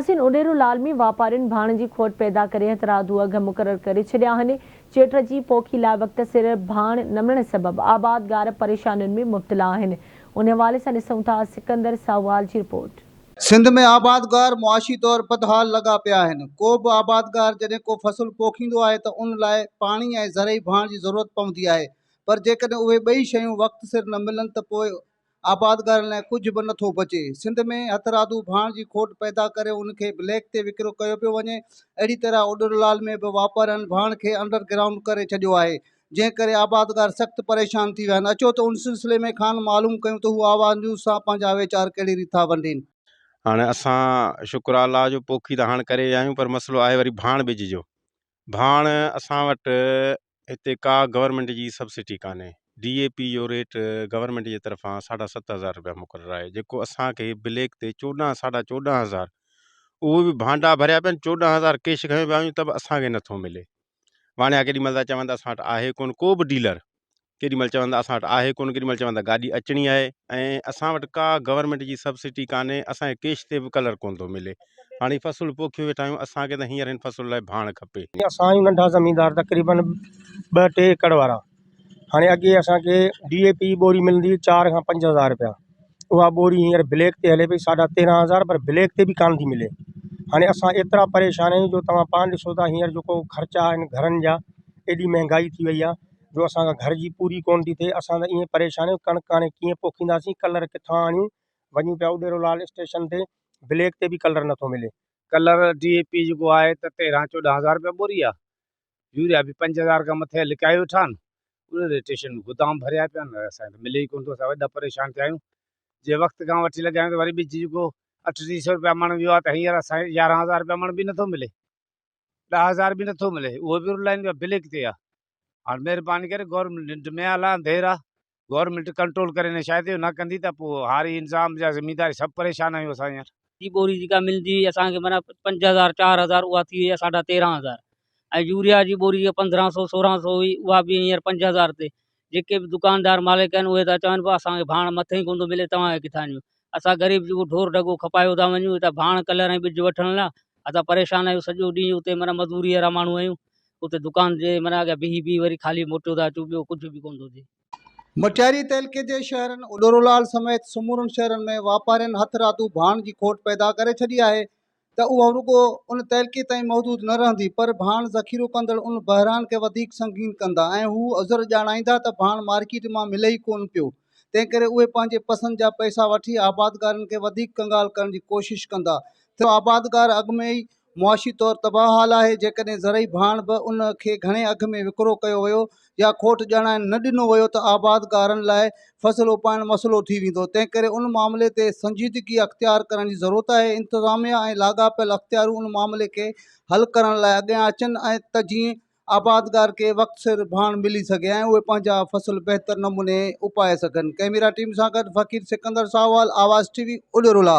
हसीन उडेरूलाल में वापारियुनि भाण जी खोट पैदा करे हथरादू अघ मुक़रर करे छॾिया आहिनि। चेट जी पोखी लाइ वक़्त सिर भाण न मिलण सबबि आबादगार परेशानियुनि में मुब्तला आहिनि। उन हवाले सां ॾिसूं था सिकंदर साहवाल जी रिपोर्ट। सिंध में आबादगार मुआशी तौर बदहाल लगा पिया आहिनि। को बि आबादगार जॾहिं को फसल पोखींदो आहे त उन लाइ पाणी ऐं ज़रई भाण जी ज़रूरत पवंदी आहे, पर जेकॾहिं उहे ॿई शयूं वक़्त सिर न मिलनि त पोइ आबादगारनि लाइ कुझु बि नथो बचे। सिंध में हथरादू भाण जी खोट पैदा करे उनखे ब्लैक ते विकिरो कयो पियो वञे। अहिड़ी तरह उडेरूलाल में बि वापारियुनि भाण खे अंडरग्राउंड करे छॾियो आहे, जंहिं करे आबादगार सख़्तु परेशान थी विया आहिनि। अचो त उन सिलसिले में खान मालूम कयूं त हू आवाज़ न्यूज़ सां पंहिंजा वीचार कहिड़ी रीति था वंडीनि। हाँ असां शुक्र अल्लाह जो पोखी त हाणे करे आहियूं, पर मसलो आहे वरी भाण ॿिज जो। भाण असां वटि हिते का गवर्नमेंट जी सब्सिडी कान्हे। DAP जो रेट गवर्नमेंट जी तरफ़ां 7,500 रुपया मुक़ररु आहे, जेको असांखे ब्लैक ते 14,14,500 उहे बि भांडा भरिया पिया आहिनि। 14,000 कैश खयो पिया आहियूं त बि असांखे नथो मिले। वाणिया केॾीमहिल था चवनि था असां वटि आहे कोन को बि डीलर, केॾीमहिल चवंदा असां वटि आहे कोन, केॾीमहिल चवंदा गाॾी अचणी आहे, ऐं असां वटि का गवर्नमेंट जी सब्सिडी कान्हे। असांखे कैश ते बि कलर कोन थो मिले। हाणे फसल पोखी वेठा आहियूं, असांखे त हींअर हिन फसल लाइ भाण खपे। असां आहियूं नंढा ज़मीनदार तक़रीबन 2-3 एकड़ वारा। हाणे अॻे असांखे DAP बोरी मिलंदी 4 खां 5,000 रुपया, उहा बोरी हींअर ब्लैक ते हले पई 13,500, पर ब्लैक ते बि कान थी मिले। हाणे असां एतिरा परेशान आहियूं जो तव्हां पाण ॾिसो था हींअर जेको ख़र्चा आहिनि घरनि जा, एॾी महांगाई थी वई आहे जो असांखां घर जी पूरी कोन थी थिए। असां त ईअं परेशान आहियूं, कणिक हाणे कीअं पोखींदासीं, कलर किथां आणियूं। वञूं पिया उडेरूलाल स्टेशन ते, ब्लैक ते बि कलर नथो मिले। कलर DAP जेको आहे त 13-14,000 रुपया बोरी आहे। यूरिया बि 5,000 खां मथे लिकाए वेठा आहिनि। उन स्टेशन में गोदाम भरिया पिया आहिनि, असांखे मिले ई कोन थो। असां वॾा परेशान थिया आहियूं। जे वक़्त खां वठी लॻायूं त वरी ॿिज जेको 3800 रुपया मण वियो आहे, त हींअर असांखे 11,000 रुपया मण बि नथो मिले, 10,000 बि नथो मिले। उहो बि रुलाइन पिया ब्लैक ते आहे। हाणे महिरबानी करे गवर्नमेंट में अला अंधेर आहे, गवर्नमेंट कंट्रोल करे न शायदि न कंदी त पोइ हारी इंतज़ाम जा ज़मीनदार सभु परेशान आहियूं असां हींअर। जी बोरी जेका मिलंदी असांखे माना 5,000 4,000 उहा थी वई 13,500, ऐं यूरिया जी बोरी 1,500 1,600 हुई, उहा बि हींअर 5,000 ते। जेके बि दुकानदार मालिक आहिनि उहे था चवनि पिया असांखे भाण मथे ई कोन थो मिले, तव्हांखे किथां ॾियूं। असां ग़रीब जेको ढोर ढगो खपायो था वञूं हितां भाण कलर ऐं ॿिज वठण लाइ। असां परेशान आहियूं, सॼो ॾींहुं उते माना मज़दूरी वारा माण्हू आहियूं, उते दुकान जे माना अॻियां बीही वरी खाली मोटियो था अचूं, ॿियो कुझु बि कोन थो थिए। मटियारी तहलके जे शहरनि उडेरूलाल समेत समूरनि शहरनि में वापारियुनि हथरादू भाण जी खोट पैदा करे छॾी आहे त उहा रुॻो उन तहलके ताईं महदूद न रहंदी, पर भाण ज़ख़ीरो कंदड़ उन बहरान खे वधीक संगीन कंदा ऐं हू अज़र ॼाणाईंदा त भाण मार्केट मां मिले ई कोन पियो। तंहिं करे उहे पंहिंजे पसंदि जा पैसा वठी आबादगारनि खे वधीक कंगाल करण जी कोशिशि कंदा। त आबादगार अॻु में ई मुआशी तौर तबाहाल आहे। जेकॾहिं ज़रई भाण बि उन खे घणे अघ में विकिरो कयो वियो या खोट ॼाणाइण न ॾिनो वियो त आबादगारनि लाइ फसल उपाइण मसइलो थी वेंदो। तंहिं करे उन मामले ते संजीदगी अख़्तियार करण जी ज़रूरत आहे। इंतिज़ामिया ऐं लाॻापियल अख़्तियारूं उन मामले खे हल करण लाइ अॻियां अचनि ऐं त जीअं आबादगार खे वक़्त सिर भाण मिली सघे ऐं उहे पंहिंजा फसल बहितर नमूने उपाए सघनि। कैमरा टीम सां गॾु फ़कीर सिकंदर साहवाल, आवाज़ TV उडेरूलाल।